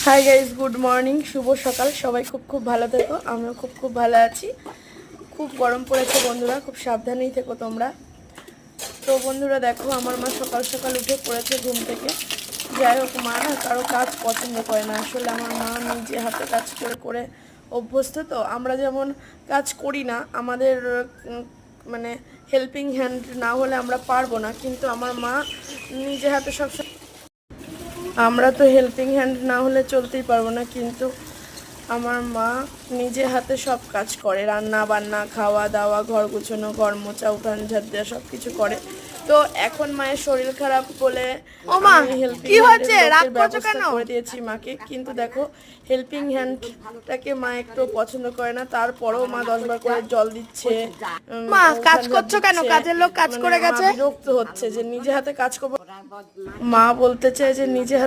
Hi guys, good morning, শুভ সকাল। সবাই খুব খুব ভালো থেকো, আমিও খুব খুব ভালো আছি। খুব গরম পড়েছে বন্ধুরা, খুব সাবধানেই থেকো তোমরা। তো বন্ধুরা দেখো, আমার মা সকাল সকাল উঠে পড়েছে ঘুম থেকে। যাই হোক, মা না কারো কাজ পছন্দ করে না। আসলে আমার মা নিজে হাতে কাজ করে করে অভ্যস্ত। তো আমরা যেমন কাজ করি না, আমাদের মানে হেল্পিং হ্যান্ড না হলে আমরা পারবো না, কিন্তু আমার মা নিজে হাতে সব। আমরা তো হেল্পিং হ্যান্ড না হলে চলতেই পারবো না, কিন্তু আমার মা নিজে হাতে সব কাজ করে, রান্না বান্না, খাওয়া দাওয়া, ঘর গুছানো, ঘর মোছা, উঠান ঝাড় দেওয়া, সব কিছু করে। তো এখন মায়ের শরীর খারাপ বলে আমি হেল্পিং হ্যান্ডের ব্যবস্থা করে দিয়েছি মাকে। কিন্তু দেখো, হেল্পিং হ্যান্ডটাকে মা একটু পছন্দ করে না। তারপরেও মা 10 বার করে জল দিচ্ছে, মা কাজ করছো কেন? কাজের লোক কাজ করে গেছে। বিরক্ত হচ্ছে যে নিজে হাতে কাজ করবো। মা বলতে চায় যে নিজে হাতে